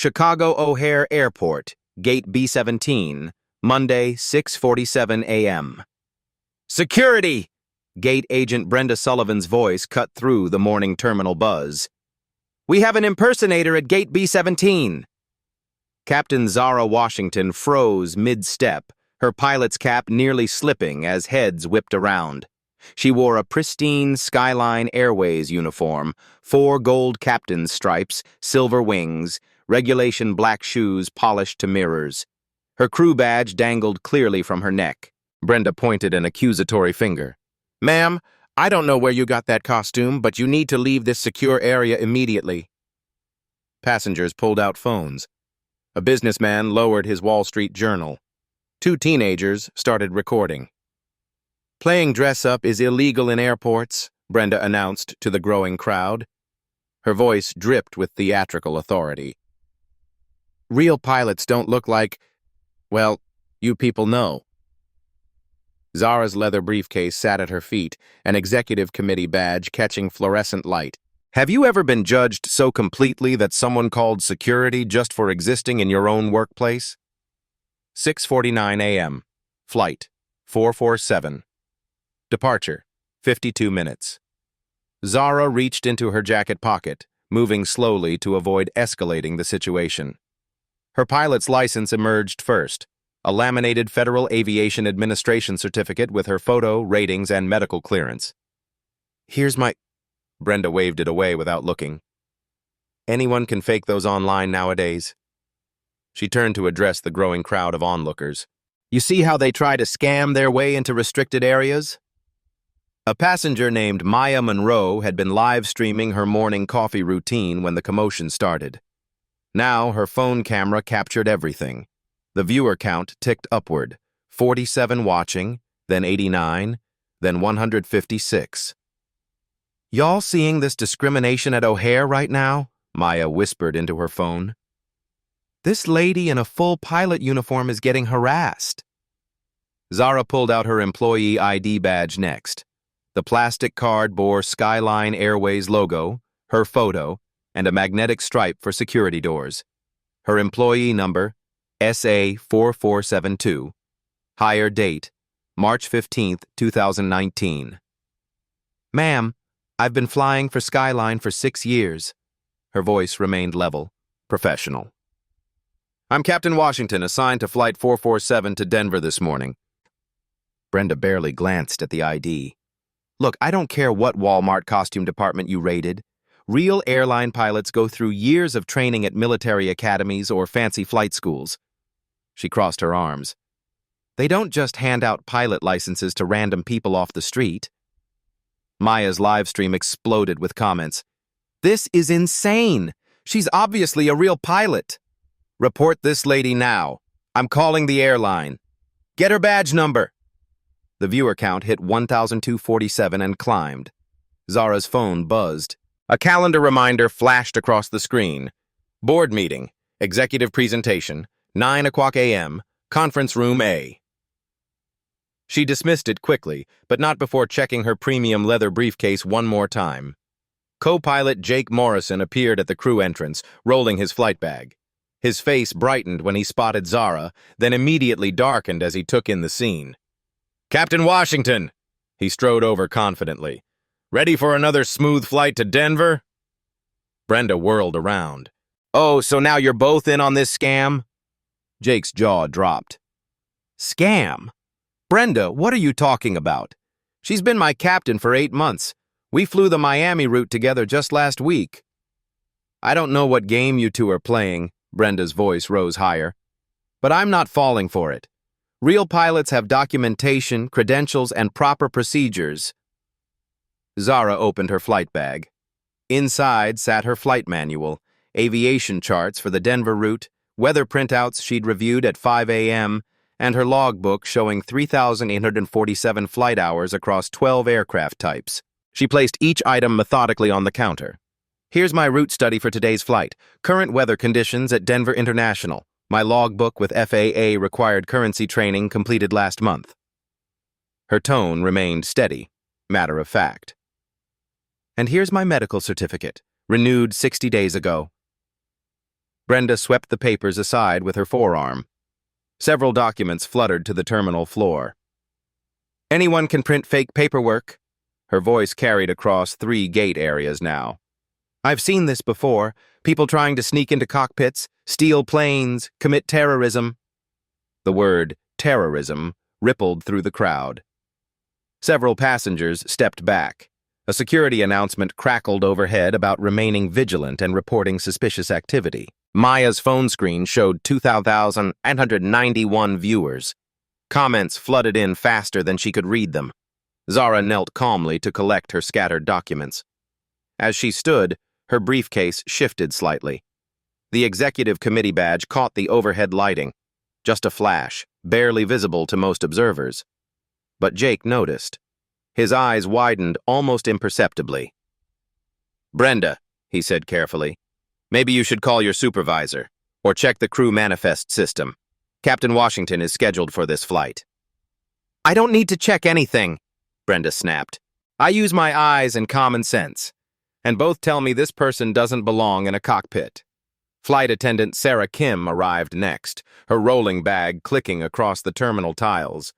Chicago O'Hare Airport, Gate B-17, Monday, 6:47 a.m. Security! Gate Agent Brenda Sullivan's voice cut through the morning terminal buzz. We have an impersonator at Gate B-17. Captain Zara Washington froze mid-step, her pilot's cap nearly slipping as heads whipped around. She wore a pristine Skyline Airways uniform, 4 gold captain's stripes, silver wings, regulation black shoes polished to mirrors. Her crew badge dangled clearly from her neck. Brenda pointed an accusatory finger. Ma'am, I don't know where you got that costume, but you need to leave this secure area immediately. Passengers pulled out phones. A businessman lowered his Wall Street Journal. 2 teenagers started recording. Playing dress-up is illegal in airports, Brenda announced to the growing crowd. Her voice dripped with theatrical authority. Real pilots don't look like, well, you people know. Zara's leather briefcase sat at her feet, an executive committee badge catching fluorescent light. Have you ever been judged so completely that someone called security just for existing in your own workplace? 6:49 a.m. Flight 447. Departure 52 minutes. Zara reached into her jacket pocket, moving slowly to avoid escalating the situation. Her pilot's license emerged first, a laminated Federal Aviation Administration certificate with her photo, ratings, and medical clearance. Here's my... Brenda waved it away without looking. Anyone can fake those online nowadays. She turned to address the growing crowd of onlookers. You see how they try to scam their way into restricted areas? A passenger named Maya Monroe had been live streaming her morning coffee routine when the commotion started. Now her phone camera captured everything. The viewer count ticked upward, 47 watching, then 89, then 156. Y'all seeing this discrimination at O'Hare right now? Maya whispered into her phone. This lady in a full pilot uniform is getting harassed. Zara pulled out her employee ID badge next. The plastic card bore Skyline Airways logo, her photo, and a magnetic stripe for security doors. Her employee number, SA4472. Hire date, March 15, 2019. Ma'am, I've been flying for Skyline for 6 years. Her voice remained level, professional. I'm Captain Washington, assigned to Flight 447 to Denver this morning. Brenda barely glanced at the ID. Look, I don't care what Walmart costume department you raided. Real airline pilots go through years of training at military academies or fancy flight schools. She crossed her arms. They don't just hand out pilot licenses to random people off the street. Maya's live stream exploded with comments. This is insane. She's obviously a real pilot. Report this lady now. I'm calling the airline. Get her badge number. The viewer count hit 1,247 and climbed. Zara's phone buzzed. A calendar reminder flashed across the screen. Board meeting, executive presentation, 9 o'clock a.m., conference room A. She dismissed it quickly, but not before checking her premium leather briefcase one more time. Co-pilot Jake Morrison appeared at the crew entrance, rolling his flight bag. His face brightened when he spotted Zara, then immediately darkened as he took in the scene. Captain Washington! He strode over confidently. Ready for another smooth flight to Denver? Brenda whirled around. Oh, so now you're both in on this scam? Jake's jaw dropped. Scam? Brenda, what are you talking about? She's been my captain for 8 months. We flew the Miami route together just last week. I don't know what game you two are playing, Brenda's voice rose higher, but I'm not falling for it. Real pilots have documentation, credentials, and proper procedures. Zara opened her flight bag. Inside sat her flight manual, aviation charts for the Denver route, weather printouts she'd reviewed at 5 a.m., and her logbook showing 3,847 flight hours across 12 aircraft types. She placed each item methodically on the counter. Here's my route study for today's flight. Current weather conditions at Denver International. My logbook with FAA required currency training completed last month. Her tone remained steady, matter of fact. And here's my medical certificate, renewed 60 days ago. Brenda swept the papers aside with her forearm. Several documents fluttered to the terminal floor. "Anyone can print fake paperwork." Her voice carried across 3 gate areas now. "I've seen this before. People trying to sneak into cockpits, steal planes, commit terrorism." The word terrorism rippled through the crowd. Several passengers stepped back. A security announcement crackled overhead about remaining vigilant and reporting suspicious activity. Maya's phone screen showed 2,891 viewers. Comments flooded in faster than she could read them. Zara knelt calmly to collect her scattered documents. As she stood, her briefcase shifted slightly. The executive committee badge caught the overhead lighting. Just a flash, barely visible to most observers. But Jake noticed. His eyes widened almost imperceptibly. "Brenda," he said carefully, "maybe you should call your supervisor, or check the crew manifest system. Captain Washington is scheduled for this flight." "I don't need to check anything," Brenda snapped. "I use my eyes and common sense, and both tell me this person doesn't belong in a cockpit." Flight attendant Sarah Kim arrived next, her rolling bag clicking across the terminal tiles.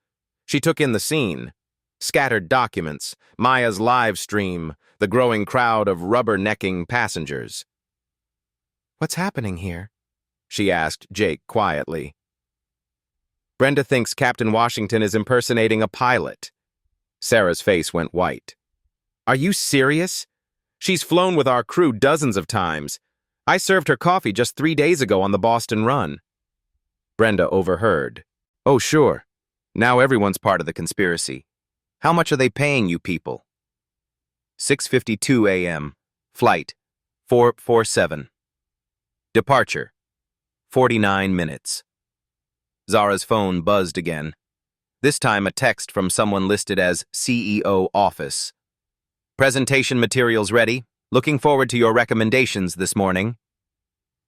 She took in the scene. Scattered documents, Maya's live stream, the growing crowd of rubbernecking passengers. "What's happening here?" she asked Jake quietly. "Brenda thinks Captain Washington is impersonating a pilot." Sarah's face went white. "Are you serious? She's flown with our crew dozens of times. I served her coffee just 3 days ago on the Boston run." Brenda overheard. "Oh, sure. Now everyone's part of the conspiracy. How much are they paying you people?" 6:52 a.m. Flight 447. Departure 49 minutes. Zara's phone buzzed again. This time a text from someone listed as CEO Office. "Presentation materials ready. Looking forward to your recommendations this morning."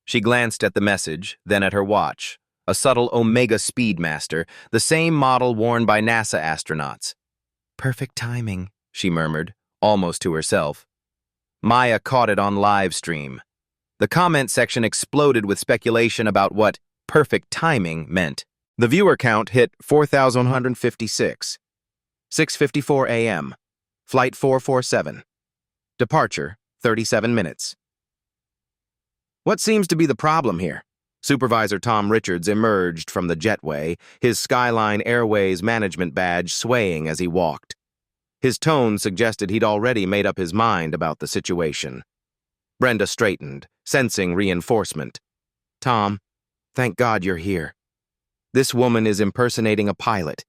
She glanced at the message, then at her watch. A subtle Omega Speedmaster, the same model worn by NASA astronauts. "Perfect timing," she murmured, almost to herself. Maya caught it on live stream. The comment section exploded with speculation about what perfect timing meant. The viewer count hit 4,156. 6:54 a.m. Flight 447. Departure 37 minutes. "What seems to be the problem here?" Supervisor Tom Richards emerged from the jetway, his Skyline Airways management badge swaying as he walked. His tone suggested he'd already made up his mind about the situation. Brenda straightened, sensing reinforcement. "Tom, thank God you're here. This woman is impersonating a pilot.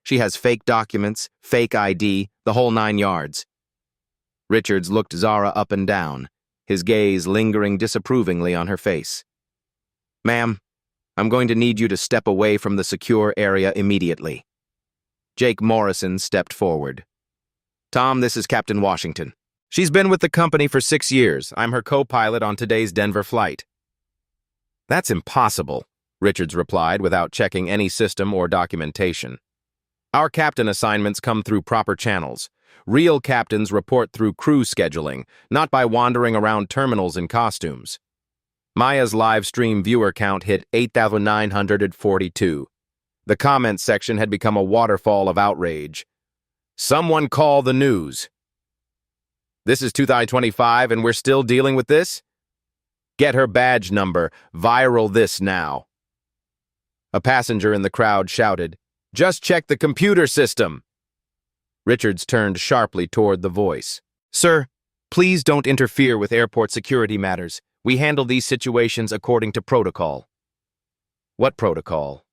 She has fake documents, fake ID, the whole 9 yards. Richards looked Zara up and down, his gaze lingering disapprovingly on her face. "Ma'am, I'm going to need you to step away from the secure area immediately." Jake Morrison stepped forward. "Tom, this is Captain Washington. She's been with the company for 6 years. I'm her co-pilot on today's Denver flight." "That's impossible," Richards replied without checking any system or documentation. "Our captain assignments come through proper channels. Real captains report through crew scheduling, not by wandering around terminals in costumes." Maya's live stream viewer count hit 8,942. The comments section had become a waterfall of outrage. "Someone call the news. This is 2025 and we're still dealing with this? Get her badge number. Viral this now." A passenger in the crowd shouted, "Just check the computer system." Richards turned sharply toward the voice. "Sir, please don't interfere with airport security matters. We handle these situations according to protocol." "What protocol?"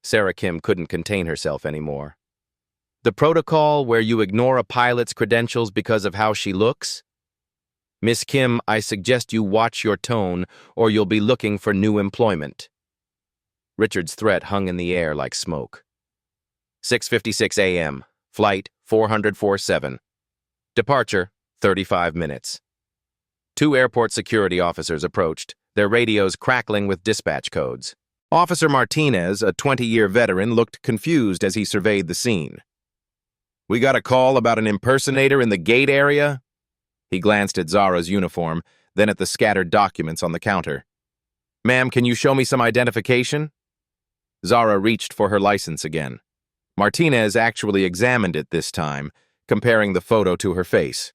Sarah Kim couldn't contain herself anymore. "The protocol where you ignore a pilot's credentials because of how she looks? Miss Kim, I suggest you watch your tone or you'll be looking for new employment." Richard's threat hung in the air like smoke. 6:56 a.m. Flight 447. Departure 35 minutes. 2 airport security officers approached, their radios crackling with dispatch codes. Officer Martinez, a 20-year veteran, looked confused as he surveyed the scene. "We got a call about an impersonator in the gate area?" He glanced at Zara's uniform, then at the scattered documents on the counter. Ma'am, can you show me some identification? Zara reached for her license again. Martinez actually examined it this time, comparing the photo to her face.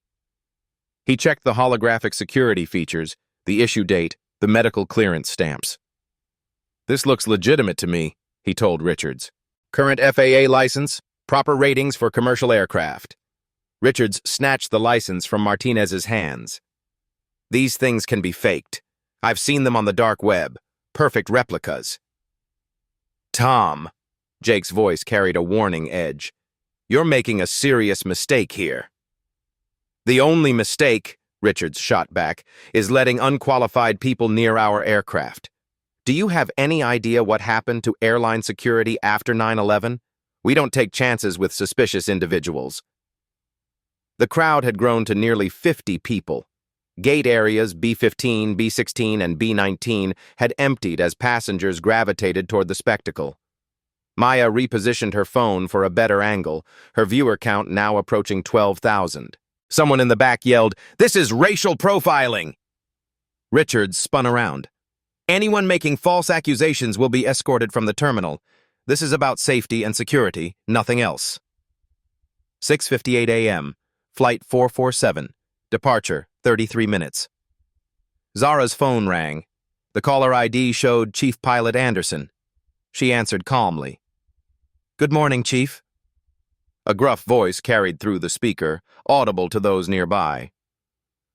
He checked the holographic security features, the issue date, the medical clearance stamps. This looks legitimate to me, he told Richards. Current FAA license, proper ratings for commercial aircraft. Richards snatched the license from Martinez's hands. These things can be faked. I've seen them on the dark web. Perfect replicas. Tom, Jake's voice carried a warning edge. You're making a serious mistake here. The only mistake, Richards shot back, is letting unqualified people near our aircraft. Do you have any idea what happened to airline security after 9/11? We don't take chances with suspicious individuals. The crowd had grown to nearly 50 people. Gate areas B-15, B-16, and B-19 had emptied as passengers gravitated toward the spectacle. Maya repositioned her phone for a better angle, her viewer count now approaching 12,000. Someone in the back yelled, "This is racial profiling!" Richards spun around. Anyone making false accusations will be escorted from the terminal. This is about safety and security, nothing else. 6:58 a.m., Flight 447, departure, 33 minutes. Zara's phone rang. The caller ID showed Chief Pilot Anderson. She answered calmly. "Good morning, Chief." A gruff voice carried through the speaker, audible to those nearby.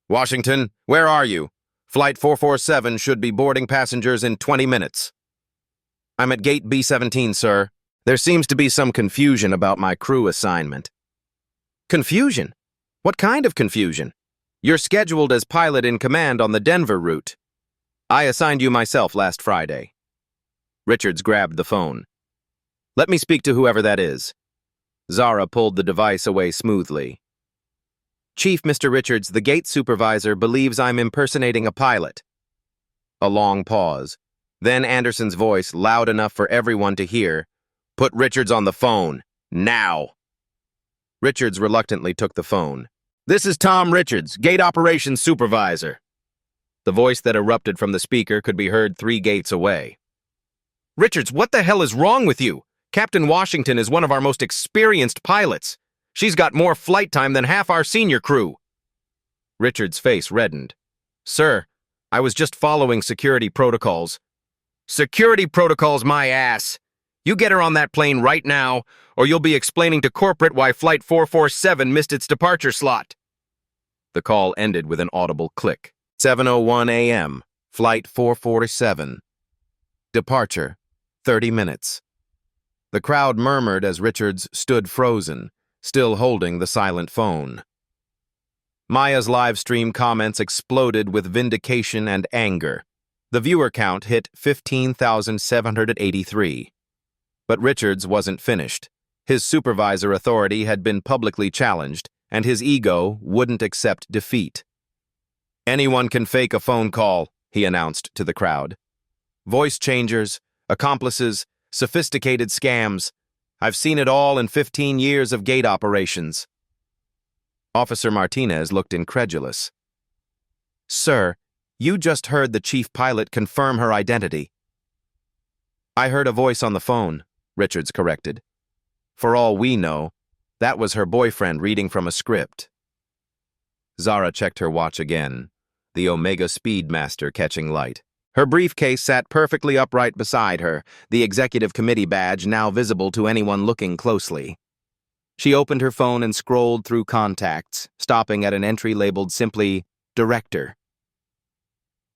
"Washington, where are you? Flight 447 should be boarding passengers in 20 minutes. I'm at gate B-17, sir. There seems to be some confusion about my crew assignment." "Confusion? What kind of confusion? You're scheduled as pilot in command on the Denver route. I assigned you myself last Friday." Richards grabbed the phone. "Let me speak to whoever that is." Zara pulled the device away smoothly. "Chief, Mr. Richards, the gate supervisor believes I'm impersonating a pilot." A long pause. Then Anderson's voice, loud enough for everyone to hear, "Put Richards on the phone, now." Richards reluctantly took the phone. "This is Tom Richards, Gate Operations Supervisor." The voice that erupted from the speaker could be heard 3 gates away. "Richards, what the hell is wrong with you? Captain Washington is one of our most experienced pilots. She's got more flight time than half our senior crew." Richards' face reddened. "Sir, I was just following security protocols." "Security protocols, my ass! You get her on that plane right now, or you'll be explaining to corporate why Flight 447 missed its departure slot." The call ended with an audible click. 7:01 a.m., Flight 447. Departure, 30 minutes. The crowd murmured as Richards stood frozen, still holding the silent phone. Maya's live stream comments exploded with vindication and anger. The viewer count hit 15,783. But Richards wasn't finished. His supervisor authority had been publicly challenged, and his ego wouldn't accept defeat. "Anyone can fake a phone call," he announced to the crowd. "Voice changers, accomplices, sophisticated scams. I've seen it all in 15 years of gate operations." Officer Martinez looked incredulous. "Sir, you just heard the chief pilot confirm her identity." "I heard a voice on the phone," Richards corrected. "For all we know, that was her boyfriend reading from a script." Zara checked her watch again, the Omega Speedmaster catching light. Her briefcase sat perfectly upright beside her, the executive committee badge now visible to anyone looking closely. She opened her phone and scrolled through contacts, stopping at an entry labeled simply, "Director."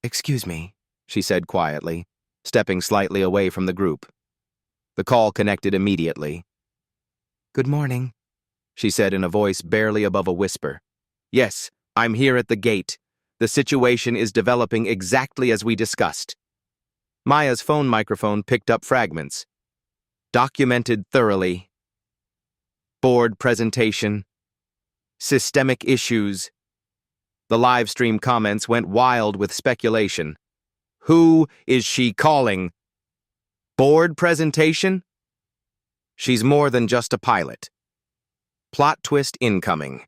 "Excuse me," she said quietly, stepping slightly away from the group. The call connected immediately. "Good morning," she said in a voice barely above a whisper. "Yes, I'm here at the gate. The situation is developing exactly as we discussed." Maya's phone microphone picked up fragments. "Documented thoroughly. Board presentation. Systemic issues." The live stream comments went wild with speculation. "Who is she calling? Board presentation? She's more than just a pilot." Plot twist incoming.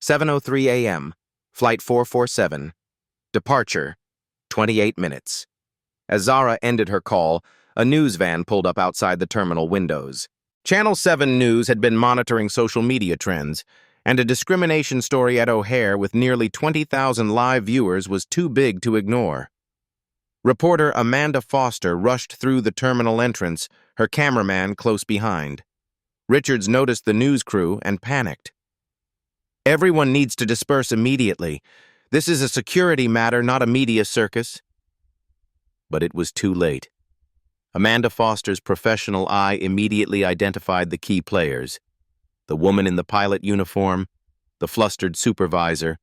7:03 a.m., Flight 447. Departure, 28 minutes. As Zara ended her call, a news van pulled up outside the terminal windows. Channel 7 News had been monitoring social media trends, and a discrimination story at O'Hare with nearly 20,000 live viewers was too big to ignore. Reporter Amanda Foster rushed through the terminal entrance, her cameraman close behind. Richards noticed the news crew and panicked. "Everyone needs to disperse immediately. This is a security matter, not a media circus." But it was too late. Amanda Foster's professional eye immediately identified the key players: the woman in the pilot uniform, the flustered supervisor,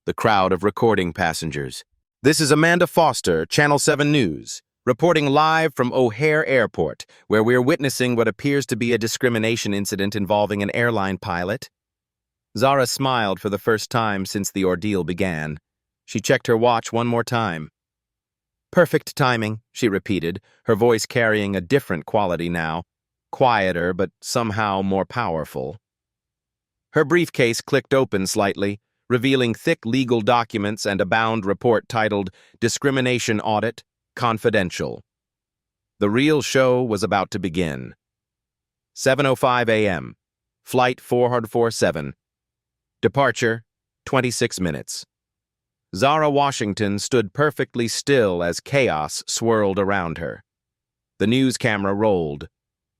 the crowd of recording passengers. "This is Amanda Foster, Channel 7 News, reporting live from O'Hare Airport, where we're witnessing what appears to be a discrimination incident involving an airline pilot." Zara smiled for the first time since the ordeal began. She checked her watch one more time. "Perfect timing," she repeated, her voice carrying a different quality now, quieter but somehow more powerful. Her briefcase clicked open slightly, revealing thick legal documents and a bound report titled Discrimination Audit, Confidential. The real show was about to begin. 7:05 a.m. Flight 447. Departure, 26 minutes. Zara Washington stood perfectly still as chaos swirled around her. The news camera rolled.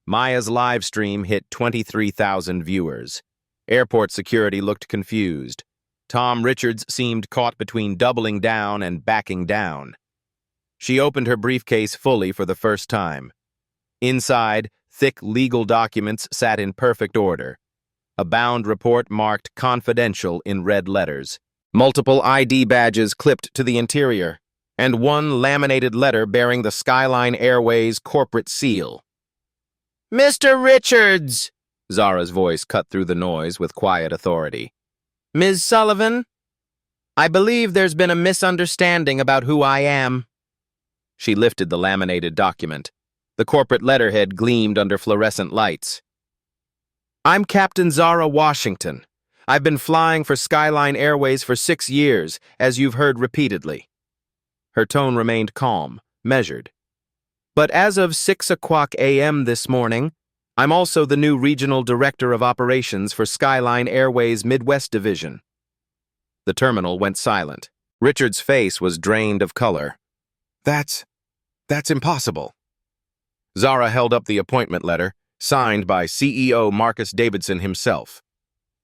Maya's live stream hit 23,000 viewers. Airport security looked confused. Tom Richards seemed caught between doubling down and backing down. She opened her briefcase fully for the first time. Inside, thick legal documents sat in perfect order. A bound report marked confidential in red letters. Multiple ID badges clipped to the interior, and one laminated letter bearing the Skyline Airways corporate seal. "Mr. Richards!" Zara's voice cut through the noise with quiet authority. "Ms. Sullivan, I believe there's been a misunderstanding about who I am." She lifted the laminated document. The corporate letterhead gleamed under fluorescent lights. "I'm Captain Zara Washington. I've been flying for Skyline Airways for 6 years, as you've heard repeatedly." Her tone remained calm, measured. "But as of 6 a.m. this morning, I'm also the new Regional Director of Operations for Skyline Airways Midwest Division." The terminal went silent. Richard's face was drained of color. That's impossible." Zara held up the appointment letter, signed by CEO Marcus Davidson himself.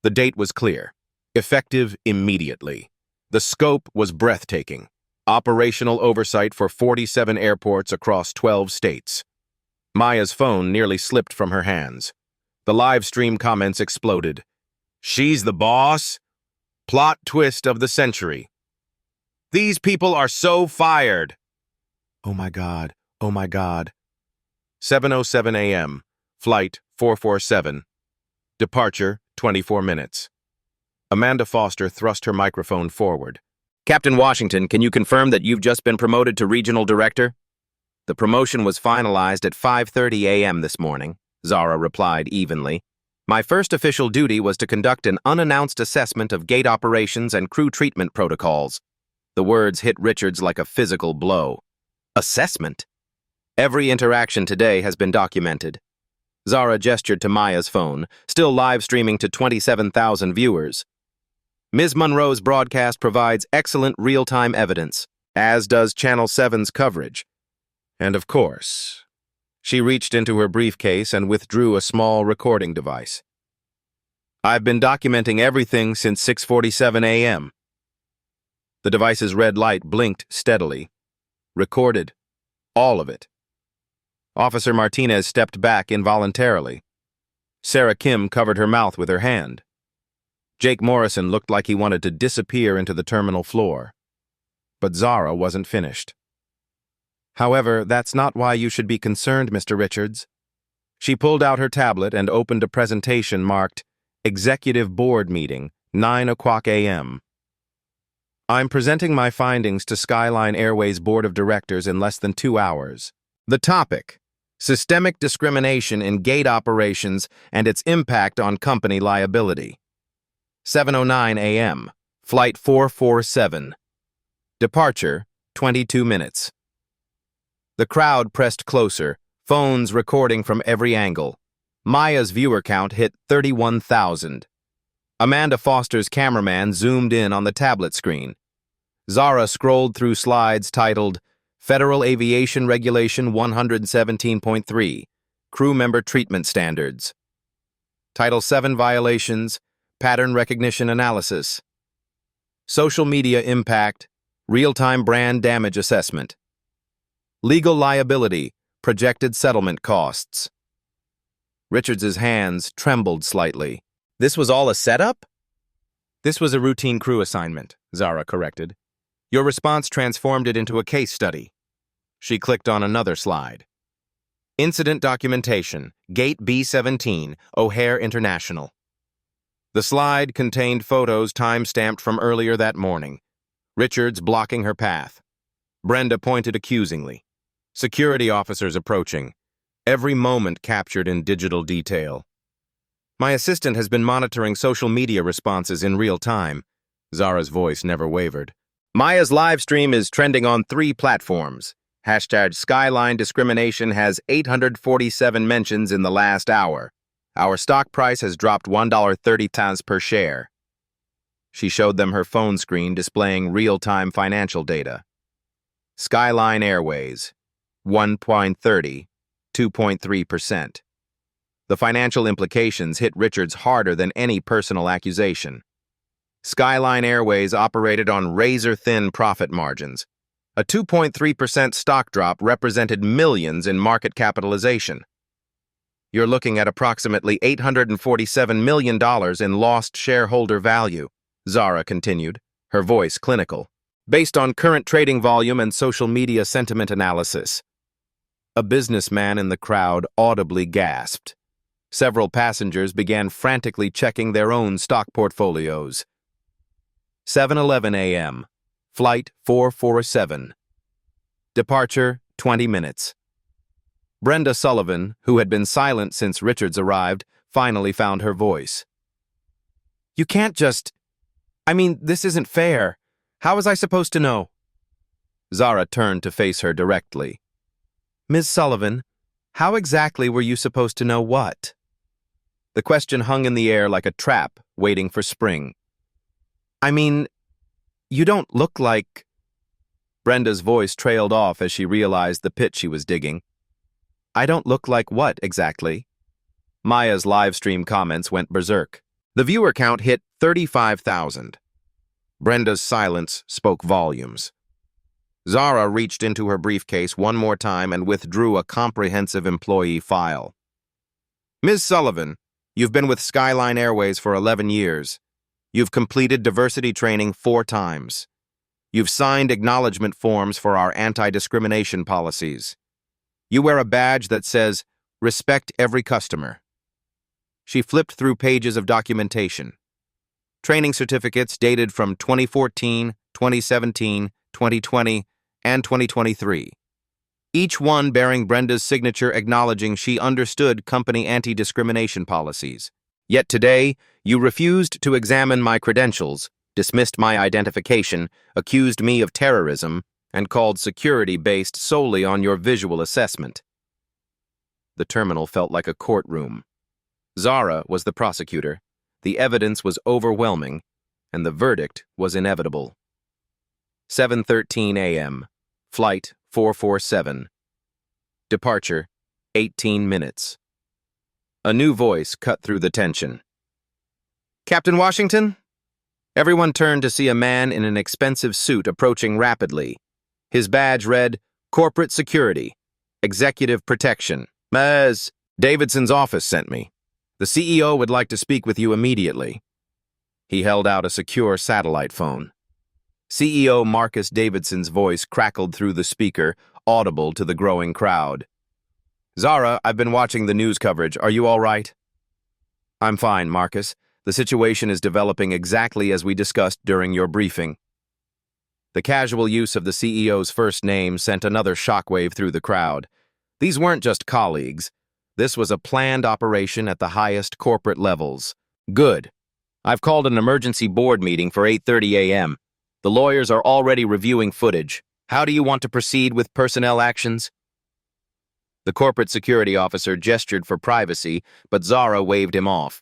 The date was clear. Effective immediately. The scope was breathtaking. Operational oversight for 47 airports across 12 states. Maya's phone nearly slipped from her hands. The live stream comments exploded. "She's the boss? Plot twist of the century. These people are so fired." "Oh my God, oh my God." 7:07 a.m. Flight 447. Departure, 24 minutes. Amanda Foster thrust her microphone forward. "Captain Washington, can you confirm that you've just been promoted to Regional Director?" "The promotion was finalized at 5:30 a.m. this morning," Zara replied evenly. "My first official duty was to conduct an unannounced assessment of gate operations and crew treatment protocols." The words hit Richards like a physical blow. "Assessment?" "Every interaction today has been documented." Zara gestured to Maya's phone, still live streaming to 27,000 viewers. "Ms. Monroe's broadcast provides excellent real-time evidence, as does Channel 7's coverage. And of course," she reached into her briefcase and withdrew a small recording device. "I've been documenting everything since 6:47 a.m. The device's red light blinked steadily. Recorded. All of it. Officer Martinez stepped back involuntarily. Sarah Kim covered her mouth with her hand. Jake Morrison looked like he wanted to disappear into the terminal floor. But Zara wasn't finished. "However, that's not why you should be concerned, Mr. Richards." She pulled out her tablet and opened a presentation marked Executive Board Meeting, 9:00 a.m. "I'm presenting my findings to Skyline Airways Board of Directors in less than 2 hours. The topic: systemic discrimination in gate operations and its impact on company liability. 7:09 a.m. Flight 447. Departure, 22 minutes. The crowd pressed closer, phones recording from every angle. Maya's viewer count hit 31,000. Amanda Foster's cameraman zoomed in on the tablet screen. Zara scrolled through slides titled Federal Aviation Regulation 117.3, Crew Member Treatment Standards. Title 7 Violations, Pattern Recognition Analysis. Social Media Impact, Real-Time Brand Damage Assessment. Legal Liability, Projected Settlement Costs. Richards's hands trembled slightly. This was all a setup? This was a routine crew assignment, Zara corrected. Your response transformed it into a case study. She clicked on another slide. Incident Documentation, Gate B17, O'Hare International. The slide contained photos time-stamped from earlier that morning. Richards blocking her path. Brenda pointed accusingly. Security officers approaching. Every moment captured in digital detail. My assistant has been monitoring social media responses in real time. Zara's voice never wavered. Maya's live stream is trending on 3 platforms. Hashtag Skyline Discrimination has 847 mentions in the last hour. Our stock price has dropped $1.30 per share. She showed them her phone screen displaying real-time financial data. Skyline Airways, 1.30, 2.3%. The financial implications hit Richards harder than any personal accusation. Skyline Airways operated on razor-thin profit margins. A 2.3% stock drop represented millions in market capitalization. You're looking at approximately $847 million in lost shareholder value, Zara continued, her voice clinical, based on current trading volume and social media sentiment analysis. A businessman in the crowd audibly gasped. Several passengers began frantically checking their own stock portfolios. 7:11 a.m. Flight 447. Departure, 20 minutes. Brenda Sullivan, who had been silent since Richards arrived, finally found her voice. You can't just... this isn't fair. How was I supposed to know? Zara turned to face her directly. Ms. Sullivan, how exactly were you supposed to know what? The question hung in the air like a trap waiting for spring. You don't look like... Brenda's voice trailed off as she realized the pit she was digging. I don't look like what, exactly? Maya's live stream comments went berserk. The viewer count hit 35,000. Brenda's silence spoke volumes. Zara reached into her briefcase one more time and withdrew a comprehensive employee file. Ms. Sullivan, you've been with Skyline Airways for 11 years. You've completed diversity training 4 times. You've signed acknowledgement forms for our anti-discrimination policies. You wear a badge that says, Respect every customer. She flipped through pages of documentation. Training certificates dated from 2014, 2017, 2020, and 2023. Each one bearing Brenda's signature acknowledging she understood company anti-discrimination policies. Yet today, you refused to examine my credentials, dismissed my identification, accused me of terrorism, and called security based solely on your visual assessment. The terminal felt like a courtroom. Zara was the prosecutor, the evidence was overwhelming, and the verdict was inevitable. 7:13 a.m. Flight 447. Departure, 18 minutes. A new voice cut through the tension. Captain Washington? Everyone turned to see a man in an expensive suit approaching rapidly. His badge read, Corporate Security, Executive Protection. Ms. Davidson's office sent me. The CEO would like to speak with you immediately. He held out a secure satellite phone. CEO Marcus Davidson's voice crackled through the speaker, audible to the growing crowd. Zara, I've been watching the news coverage. Are you all right? I'm fine, Marcus. The situation is developing exactly as we discussed during your briefing. The casual use of the CEO's first name sent another shockwave through the crowd. These weren't just colleagues. This was a planned operation at the highest corporate levels. Good. I've called an emergency board meeting for 8:30 a.m. The lawyers are already reviewing footage. How do you want to proceed with personnel actions? The corporate security officer gestured for privacy, but Zara waved him off.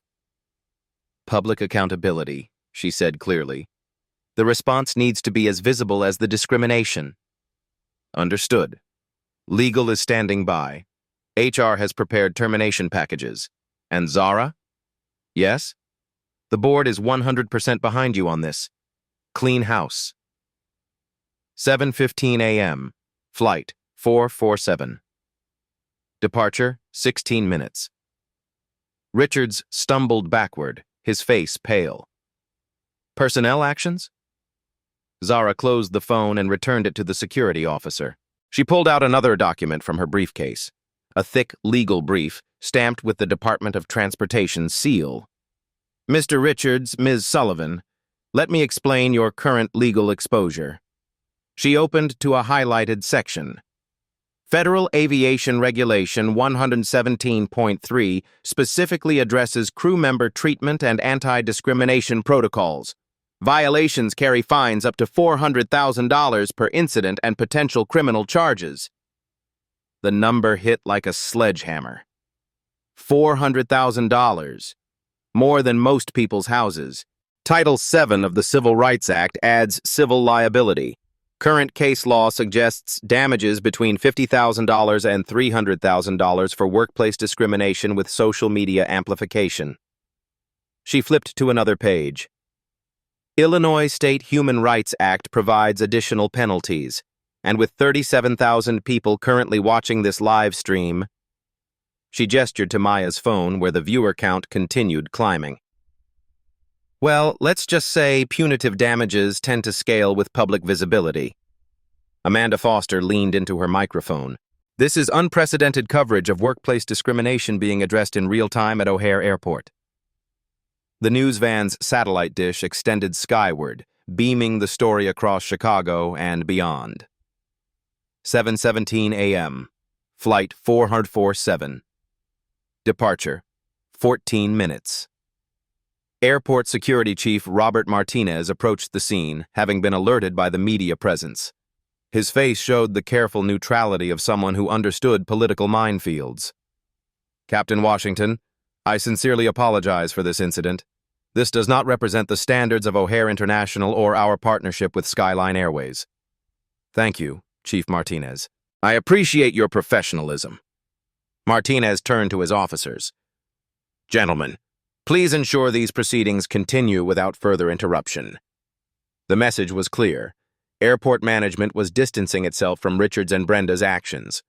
Public accountability, she said clearly. The response needs to be as visible as the discrimination. Understood. Legal is standing by. HR has prepared termination packages. And Zara? Yes? The board is 100% behind you on this. Clean house. 7:15 a.m. Flight 447. Departure 16 minutes. Richards stumbled backward, his face pale. Personnel actions? Zara closed the phone and returned it to the security officer. She pulled out another document from her briefcase, a thick legal brief stamped with the Department of Transportation seal. Mr. Richards, Ms. Sullivan, let me explain your current legal exposure. She opened to a highlighted section. Federal Aviation Regulation 117.3 specifically addresses crew member treatment and anti-discrimination protocols. Violations carry fines up to $400,000 per incident and potential criminal charges. The number hit like a sledgehammer. $400,000. More than most people's houses. Title VII of the Civil Rights Act adds civil liability. Current case law suggests damages between $50,000 and $300,000 for workplace discrimination with social media amplification. She flipped to another page. Illinois State Human Rights Act provides additional penalties, and with 37,000 people currently watching this live stream, she gestured to Maya's phone where the viewer count continued climbing. Well, let's just say punitive damages tend to scale with public visibility. Amanda Foster leaned into her microphone. This is unprecedented coverage of workplace discrimination being addressed in real time at O'Hare Airport. The news van's satellite dish extended skyward, beaming the story across Chicago and beyond. 7:17 a.m. Flight 447. Departure 14 minutes. Airport Security Chief Robert Martinez approached the scene, having been alerted by the media presence. His face showed the careful neutrality of someone who understood political minefields. Captain Washington, I sincerely apologize for this incident. This does not represent the standards of O'Hare International or our partnership with Skyline Airways. Thank you, Chief Martinez. I appreciate your professionalism. Martinez turned to his officers. Gentlemen, please ensure these proceedings continue without further interruption. The message was clear. Airport management was distancing itself from Richards and Brenda's actions.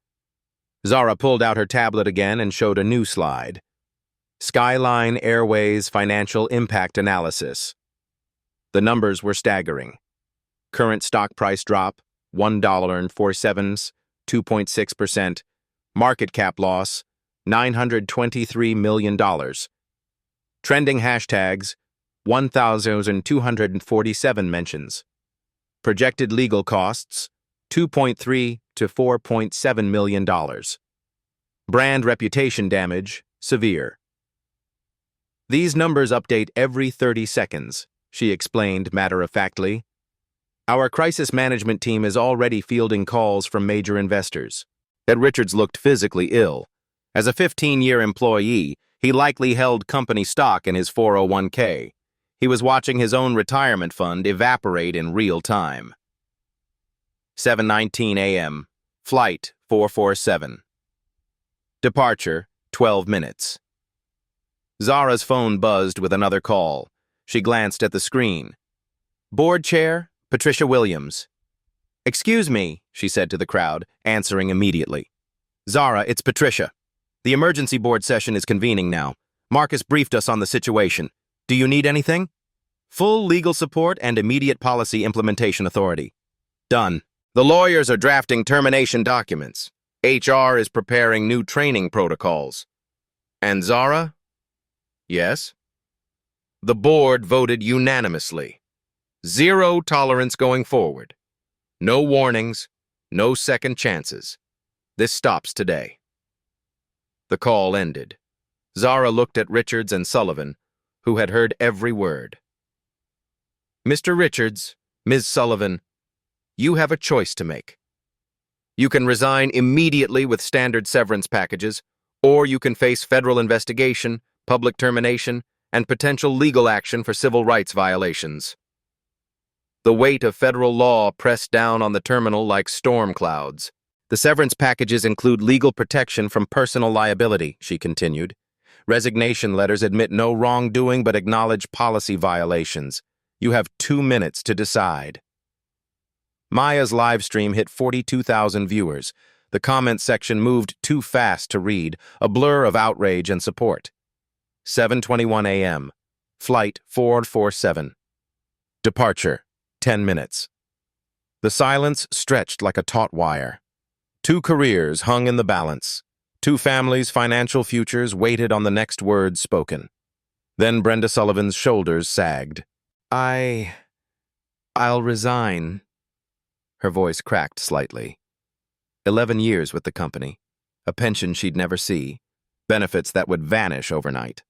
Zara pulled out her tablet again and showed a new slide. Skyline Airways Financial Impact Analysis. The numbers were staggering. Current stock price drop, $1.47, 2.6%. Market cap loss, $923 million. Trending hashtags, 1,247 mentions. Projected legal costs, $2.3 to $4.7 million. Brand reputation damage, severe. These numbers update every 30 seconds, she explained matter-of-factly. Our crisis management team is already fielding calls from major investors. Ed Richards looked physically ill. As a 15-year employee, he likely held company stock in his 401k. He was watching his own retirement fund evaporate in real time. 7:19 a.m. Flight 447. Departure 12 minutes. Zara's phone buzzed with another call. She glanced at the screen. Board Chair, Patricia Williams. Excuse me, she said to the crowd, answering immediately. Zara, it's Patricia. The emergency board session is convening now. Marcus briefed us on the situation. Do you need anything? Full legal support and immediate policy implementation authority. Done. The lawyers are drafting termination documents. HR is preparing new training protocols. And Zara? Yes? The board voted unanimously. 0 tolerance going forward. No warnings, no second chances. This stops today. The call ended. Zara looked at Richards and Sullivan, who had heard every word. Mr. Richards, Ms. Sullivan, you have a choice to make. You can resign immediately with standard severance packages, or you can face federal investigation, public termination, and potential legal action for civil rights violations. The weight of federal law pressed down on the terminal like storm clouds. The severance packages include legal protection from personal liability, she continued. Resignation letters admit no wrongdoing but acknowledge policy violations. You have 2 minutes to decide. Maya's live stream hit 42,000 viewers. The comment section moved too fast to read, a blur of outrage and support. 7:21 a.m. Flight 447. Departure, 10 minutes. The silence stretched like a taut wire. 2 careers hung in the balance. 2 families' financial futures waited on the next words spoken. Then Brenda Sullivan's shoulders sagged. I'll resign. Her voice cracked slightly. 11 years with the company, a pension she'd never see, benefits that would vanish overnight.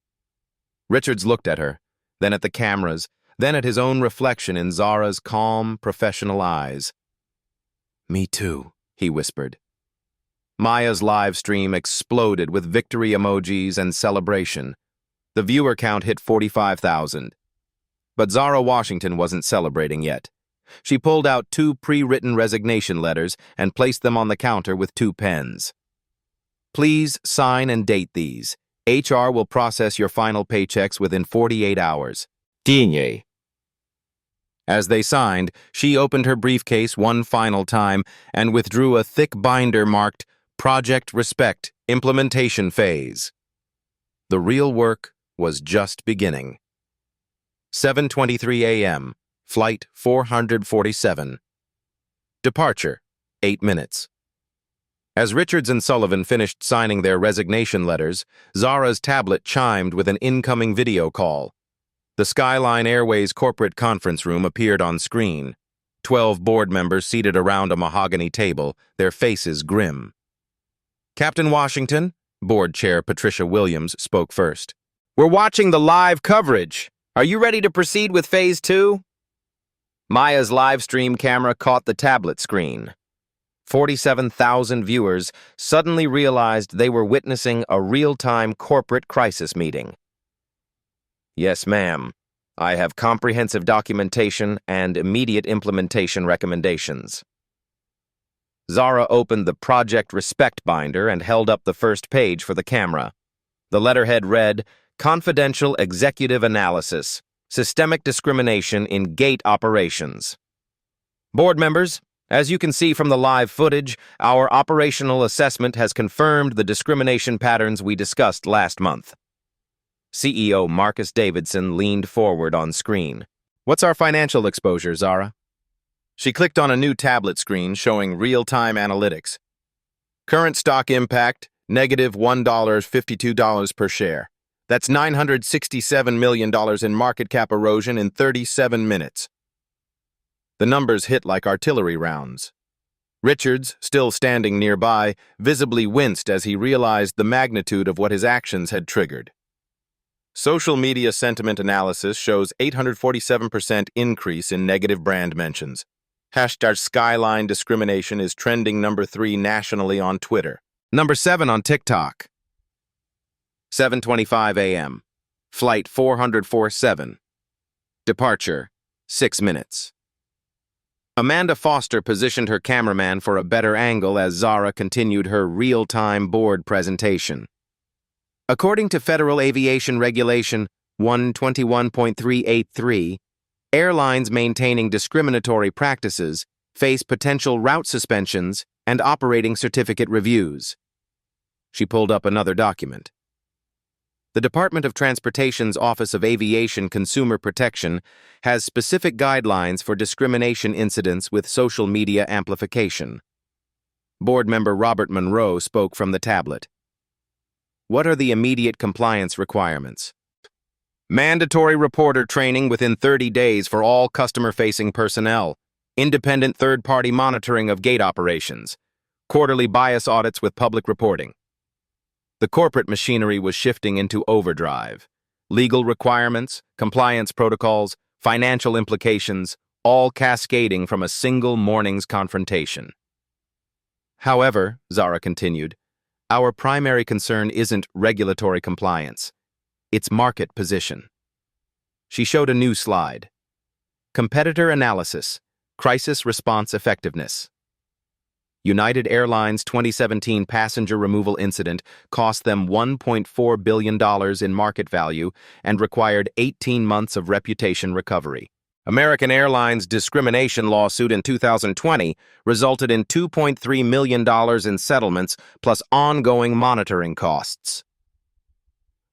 Richards looked at her, then at the cameras, then at his own reflection in Zara's calm, professional eyes. "Me too," he whispered. Maya's live stream exploded with victory emojis and celebration. The viewer count hit 45,000. But Zara Washington wasn't celebrating yet. She pulled out 2 pre-written resignation letters and placed them on the counter with 2 pens. "Please sign and date these. HR will process your final paychecks within 48 hours. Dinye." As they signed, she opened her briefcase one final time and withdrew a thick binder marked Project Respect Implementation Phase. The real work was just beginning. 7:23 a.m. Flight 447. Departure, 8 minutes. As Richards and Sullivan finished signing their resignation letters, Zara's tablet chimed with an incoming video call. The Skyline Airways corporate conference room appeared on screen. 12 board members seated around a mahogany table, their faces grim. "Captain Washington," Board Chair Patricia Williams spoke first. "We're watching the live coverage. Are you ready to proceed with Phase 2? Maya's live stream camera caught the tablet screen. 47,000 viewers suddenly realized they were witnessing a real-time corporate crisis meeting. "Yes, ma'am. I have comprehensive documentation and immediate implementation recommendations." Zara opened the Project Respect binder and held up the first page for the camera. The letterhead read, "Confidential Executive Analysis. Systemic Discrimination in Gate Operations." Board members, as you can see from the live footage, our operational assessment has confirmed the discrimination patterns we discussed last month. CEO Marcus Davidson leaned forward on screen. "What's our financial exposure, Zara?" She clicked on a new tablet screen showing real-time analytics. Current stock impact, negative $1.52 per share. That's $967 million in market cap erosion in 37 minutes. The numbers hit like artillery rounds. Richards, still standing nearby, visibly winced as he realized the magnitude of what his actions had triggered. Social media sentiment analysis shows 847% increase in negative brand mentions. Hashtag Skyline discrimination is trending number 3 nationally on Twitter. Number 7 on TikTok. 7:25 a.m. Flight 447. Departure, 6 minutes. Amanda Foster positioned her cameraman for a better angle as Zara continued her real-time board presentation. According to Federal Aviation Regulation 121.383, airlines maintaining discriminatory practices face potential route suspensions and operating certificate reviews. She pulled up another document. The Department of Transportation's Office of Aviation Consumer Protection has specific guidelines for discrimination incidents with social media amplification. Board member Robert Monroe spoke from the tablet. What are the immediate compliance requirements? Mandatory reporter training within 30 days for all customer-facing personnel, independent third-party monitoring of gate operations, quarterly bias audits with public reporting. The corporate machinery was shifting into overdrive. Legal requirements, compliance protocols, financial implications, all cascading from a single morning's confrontation. However, Zara continued, our primary concern isn't regulatory compliance. It's market position. She showed a new slide. Competitor analysis, crisis response effectiveness. United Airlines' 2017 passenger removal incident cost them $1.4 billion in market value and required 18 months of reputation recovery. American Airlines' discrimination lawsuit in 2020 resulted in $2.3 million in settlements plus ongoing monitoring costs.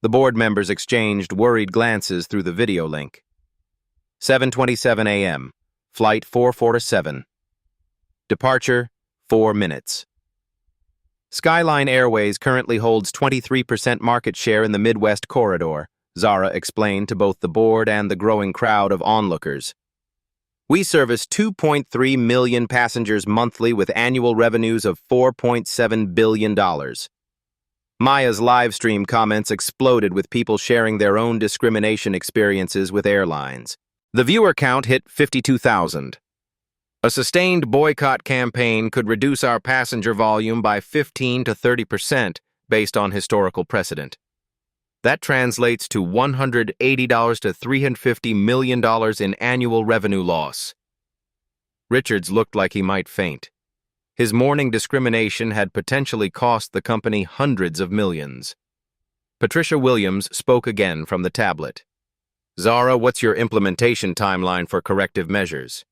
The board members exchanged worried glances through the video link. 7:27 a.m. Flight 447. Departure, 4 minutes. Skyline Airways currently holds 23% market share in the Midwest corridor, Zara explained to both the board and the growing crowd of onlookers. We service 2.3 million passengers monthly with annual revenues of $4.7 billion. Maya's live stream comments exploded with people sharing their own discrimination experiences with airlines. The viewer count hit 52,000. A sustained boycott campaign could reduce our passenger volume by 15 to 30% based on historical precedent. That translates to $180 to $350 million in annual revenue loss. Richards looked like he might faint. His morning discrimination had potentially cost the company hundreds of millions. Patricia Williams spoke again from the tablet. Zara, what's your implementation timeline for corrective measures?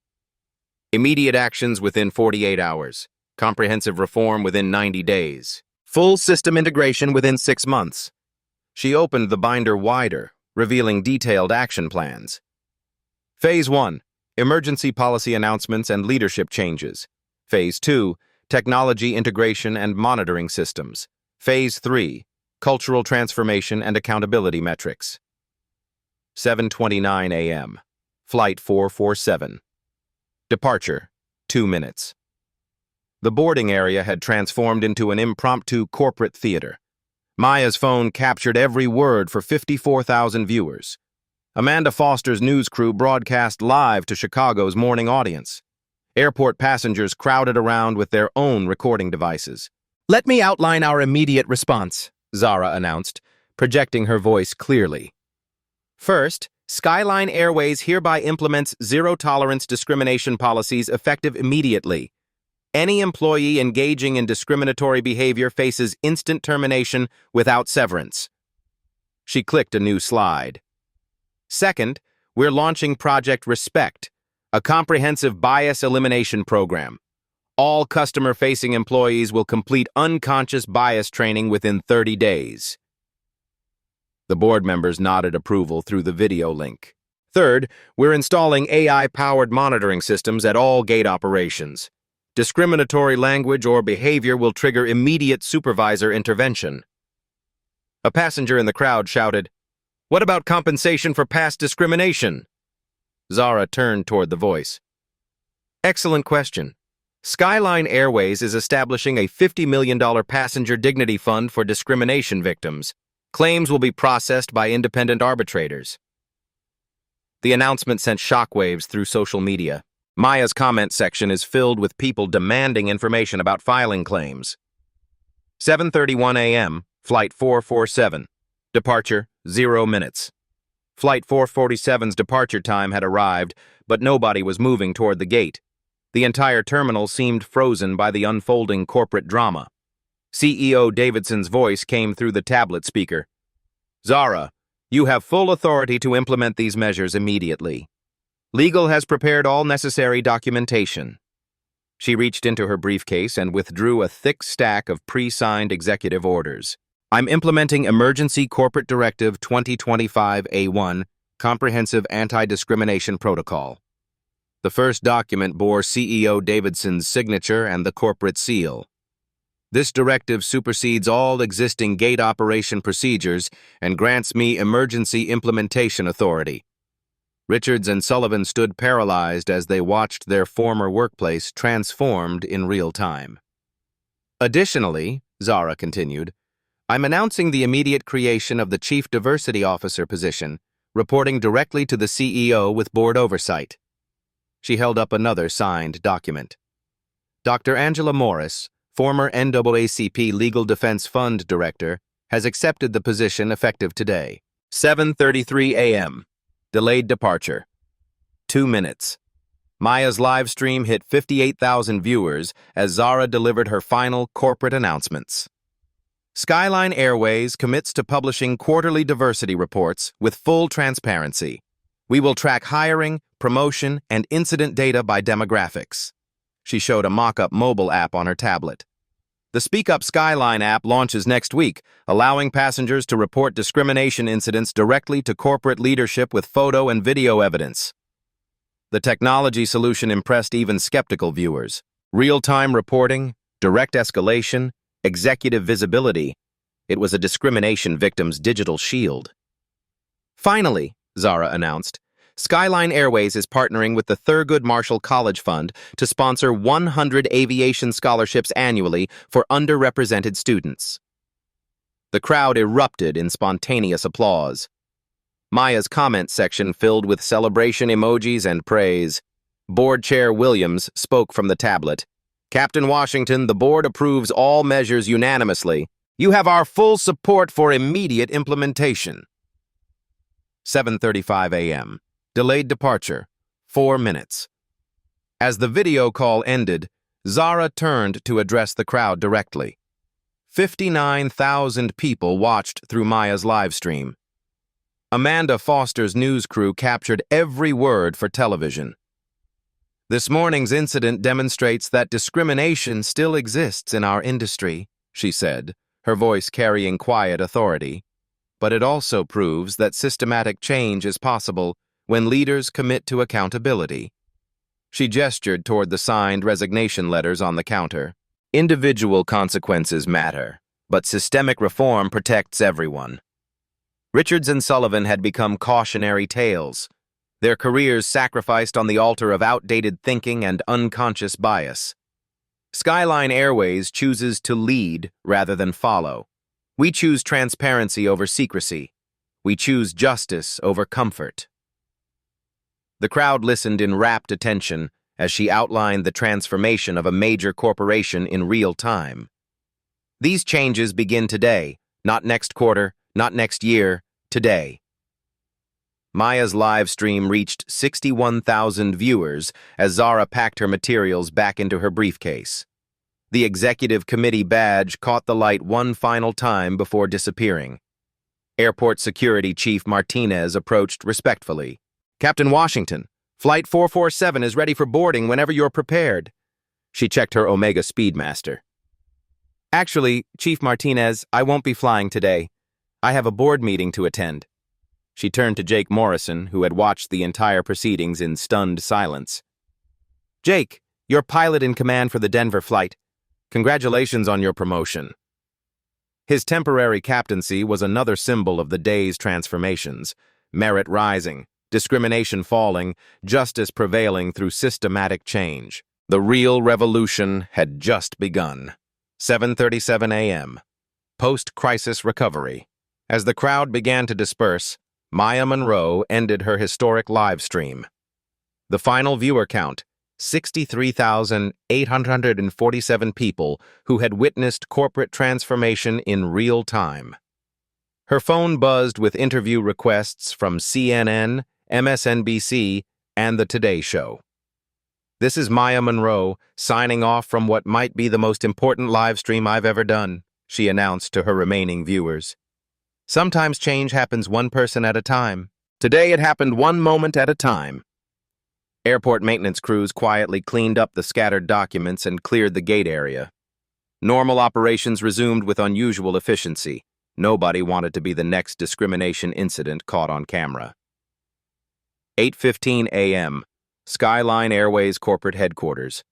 Immediate actions within 48 hours. Comprehensive reform within 90 days. Full system integration within 6 months. She opened the binder wider, revealing detailed action plans. Phase 1, emergency policy announcements and leadership changes. Phase 2, technology integration and monitoring systems. Phase 3, cultural transformation and accountability metrics. 7:29 a.m. Flight 447. Departure, 2 minutes. The boarding area had transformed into an impromptu corporate theater. Maya's phone captured every word for 54,000 viewers. Amanda Foster's news crew broadcast live to Chicago's morning audience. Airport passengers crowded around with their own recording devices. Let me outline our immediate response, Zara announced, projecting her voice clearly. First, Skyline Airways hereby implements zero-tolerance discrimination policies effective immediately. Any employee engaging in discriminatory behavior faces instant termination without severance. She clicked a new slide. Second, we're launching Project Respect, a comprehensive bias elimination program. All customer-facing employees will complete unconscious bias training within 30 days. The board members nodded approval through the video link. Third, we're installing AI-powered monitoring systems at all gate operations. Discriminatory language or behavior will trigger immediate supervisor intervention. A passenger in the crowd shouted, "What about compensation for past discrimination?" Zara turned toward the voice. Excellent question. Skyline Airways is establishing a $50 million passenger dignity fund for discrimination victims. Claims will be processed by independent arbitrators. The announcement sent shockwaves through social media. Maya's comment section is filled with people demanding information about filing claims. 7:31 a.m., Flight 447. Departure, 0 minutes. Flight 447's departure time had arrived, but nobody was moving toward the gate. The entire terminal seemed frozen by the unfolding corporate drama. CEO Davidson's voice came through the tablet speaker. Zara, you have full authority to implement these measures immediately. Legal has prepared all necessary documentation. She reached into her briefcase and withdrew a thick stack of pre-signed executive orders. I'm implementing Emergency Corporate Directive 2025-A1, Comprehensive Anti-Discrimination Protocol. The first document bore CEO Davidson's signature and the corporate seal. This directive supersedes all existing gate operation procedures and grants me emergency implementation authority. Richards and Sullivan stood paralyzed as they watched their former workplace transformed in real time. Additionally, Zara continued, I'm announcing the immediate creation of the Chief Diversity Officer position, reporting directly to the CEO with board oversight. She held up another signed document. Dr. Angela Morris, former NAACP Legal Defense Fund Director, has accepted the position effective today. 7:33 a.m. Delayed departure. 2 minutes. Maya's live stream hit 58,000 viewers as Zara delivered her final corporate announcements. Skyline Airways commits to publishing quarterly diversity reports with full transparency. We will track hiring, promotion, and incident data by demographics. She showed a mock-up mobile app on her tablet. The Speak Up Skyline app launches next week, allowing passengers to report discrimination incidents directly to corporate leadership with photo and video evidence. The technology solution impressed even skeptical viewers. Real-time reporting, direct escalation, executive visibility. It was a discrimination victim's digital shield. Finally, Zara announced, Skyline Airways is partnering with the Thurgood Marshall College Fund to sponsor 100 aviation scholarships annually for underrepresented students. The crowd erupted in spontaneous applause. Maya's comment section filled with celebration emojis and praise. Board Chair Williams spoke from the tablet. Captain Washington, the board approves all measures unanimously. You have our full support for immediate implementation. 7:35 a.m. Delayed departure. 4 minutes. As the video call ended, Zara turned to address the crowd directly. 59,000 people watched through Maya's live stream. Amanda Foster's news crew captured every word for television. This morning's incident demonstrates that discrimination still exists in our industry, she said, her voice carrying quiet authority. But it also proves that systematic change is possible when leaders commit to accountability. She gestured toward the signed resignation letters on the counter. Individual consequences matter, but systemic reform protects everyone. Richards and Sullivan had become cautionary tales, their careers sacrificed on the altar of outdated thinking and unconscious bias. Skyline Airways chooses to lead rather than follow. We choose transparency over secrecy. We choose justice over comfort. The crowd listened in rapt attention as she outlined the transformation of a major corporation in real time. These changes begin today, not next quarter, not next year, today. Maya's live stream reached 61,000 viewers as Zara packed her materials back into her briefcase. The executive committee badge caught the light one final time before disappearing. Airport Security Chief Martinez approached respectfully. Captain Washington, Flight 447 is ready for boarding whenever you're prepared. She checked her Omega Speedmaster. Actually, Chief Martinez, I won't be flying today. I have a board meeting to attend. She turned to Jake Morrison, who had watched the entire proceedings in stunned silence. Jake, you're pilot in command for the Denver flight. Congratulations on your promotion. His temporary captaincy was another symbol of the day's transformations, merit rising, discrimination falling, justice prevailing through systematic change. The real revolution had just begun. 7:37 a.m. Post-crisis recovery. As the crowd began to disperse, Maya Monroe ended her historic live stream. The final viewer count, 63,847 people who had witnessed corporate transformation in real time. Her phone buzzed with interview requests from CNN, MSNBC, and The Today Show. This is Maya Monroe, signing off from what might be the most important live stream I've ever done, she announced to her remaining viewers. Sometimes change happens one person at a time. Today it happened one moment at a time. Airport maintenance crews quietly cleaned up the scattered documents and cleared the gate area. Normal operations resumed with unusual efficiency. Nobody wanted to be the next discrimination incident caught on camera. 8:15 a.m. Skyline Airways corporate headquarters.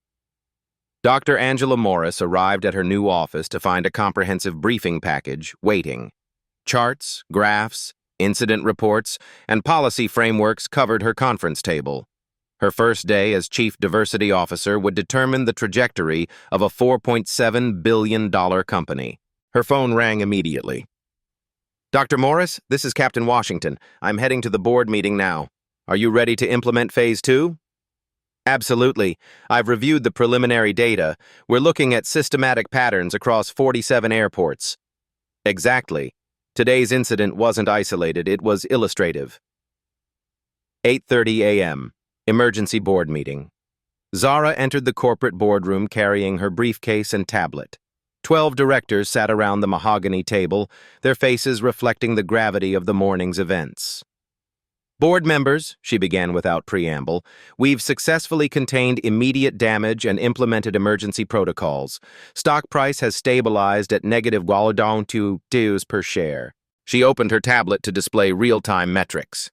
Dr. Angela Morris arrived at her new office to find a comprehensive briefing package waiting. Charts, graphs, incident reports, and policy frameworks covered her conference table. Her first day as Chief Diversity Officer would determine the trajectory of a $4.7 billion company. Her phone rang immediately. Dr. Morris, this is Captain Washington. I'm heading to the board meeting now. Are you ready to implement Phase 2? Absolutely. I've reviewed the preliminary data. We're looking at systematic patterns across 47 airports. Exactly. Today's incident wasn't isolated, it was illustrative. 8:30 a.m. Emergency board meeting. Zara entered the corporate boardroom carrying her briefcase and tablet. 12 directors sat around the mahogany table, their faces reflecting the gravity of the morning's events. Board members, she began without preamble, we've successfully contained immediate damage and implemented emergency protocols. Stock price has stabilized at negative $2 per share. She opened her tablet to display real-time metrics.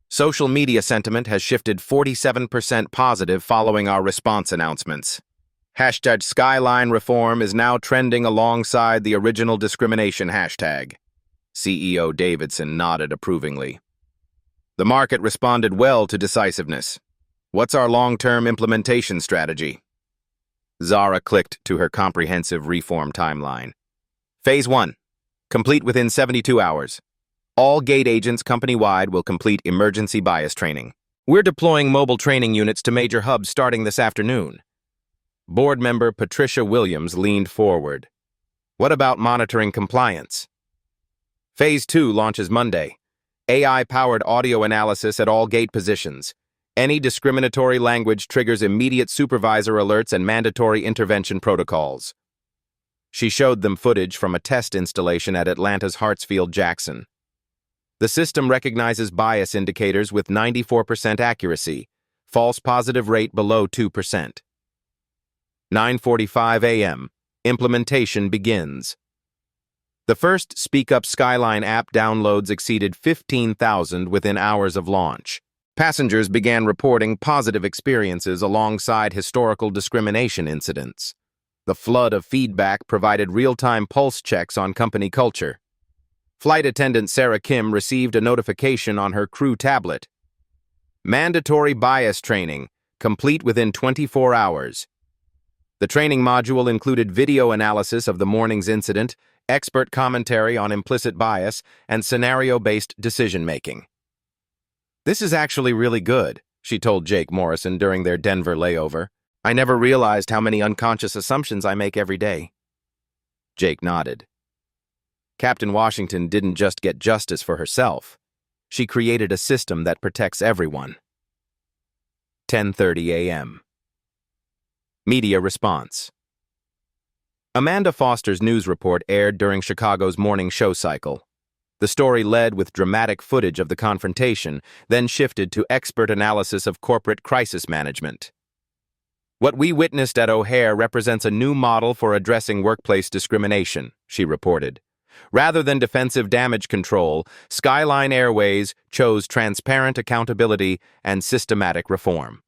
Social media sentiment has shifted 47% positive following our response announcements. Hashtag Skyline Reform is now trending alongside the original discrimination hashtag. CEO Davidson nodded approvingly. The market responded well to decisiveness. What's our long-term implementation strategy? Zara clicked to her comprehensive reform timeline. Phase 1. Complete within 72 hours. All gate agents company-wide will complete emergency bias training. We're deploying mobile training units to major hubs starting this afternoon. Board member Patricia Williams leaned forward. What about monitoring compliance? Phase 2 launches Monday. AI-powered audio analysis at all gate positions. Any discriminatory language triggers immediate supervisor alerts and mandatory intervention protocols. She showed them footage from a test installation at Atlanta's Hartsfield-Jackson. The system recognizes bias indicators with 94% accuracy, false positive rate below 2%. 9:45 a.m. Implementation begins. The first Speak Up Skyline app downloads exceeded 15,000 within hours of launch. Passengers began reporting positive experiences alongside historical discrimination incidents. The flood of feedback provided real-time pulse checks on company culture. Flight attendant Sarah Kim received a notification on her crew tablet. Mandatory bias training, complete within 24 hours. The training module included video analysis of the morning's incident, expert commentary on implicit bias, and scenario-based decision-making. This is actually really good, she told Jake Morrison during their Denver layover. I never realized how many unconscious assumptions I make every day. Jake nodded. Captain Washington didn't just get justice for herself. She created a system that protects everyone. 10:30 a.m. Media response. Amanda Foster's news report aired during Chicago's morning show cycle. The story led with dramatic footage of the confrontation, then shifted to expert analysis of corporate crisis management. What we witnessed at O'Hare represents a new model for addressing workplace discrimination, she reported. Rather than defensive damage control, Skyline Airways chose transparent accountability and systematic reform.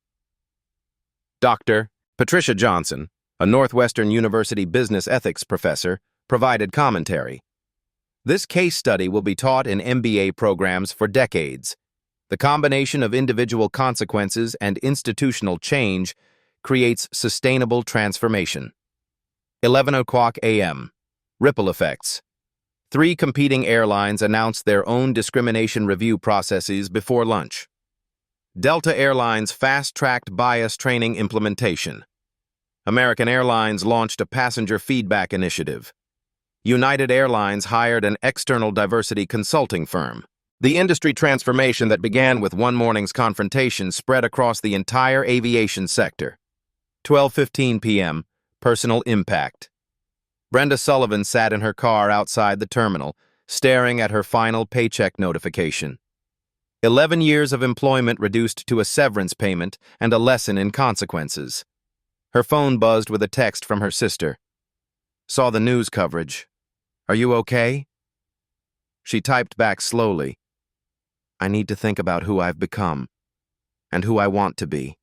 Dr. Patricia Johnson, a Northwestern University business ethics professor, provided commentary. This case study will be taught in MBA programs for decades. The combination of individual consequences and institutional change creates sustainable transformation. 11 o'clock a.m. Ripple effects. 3 competing airlines announced their own discrimination review processes before lunch. Delta Airlines fast-tracked bias training implementation. American Airlines launched a passenger feedback initiative. United Airlines hired an external diversity consulting firm. The industry transformation that began with one morning's confrontation spread across the entire aviation sector. 12:15 p.m. Personal impact. Brenda Sullivan sat in her car outside the terminal, staring at her final paycheck notification. 11 years of employment reduced to a severance payment and a lesson in consequences. Her phone buzzed with a text from her sister. Saw the news coverage. Are you okay? She typed back slowly. I need to think about who I've become and who I want to be.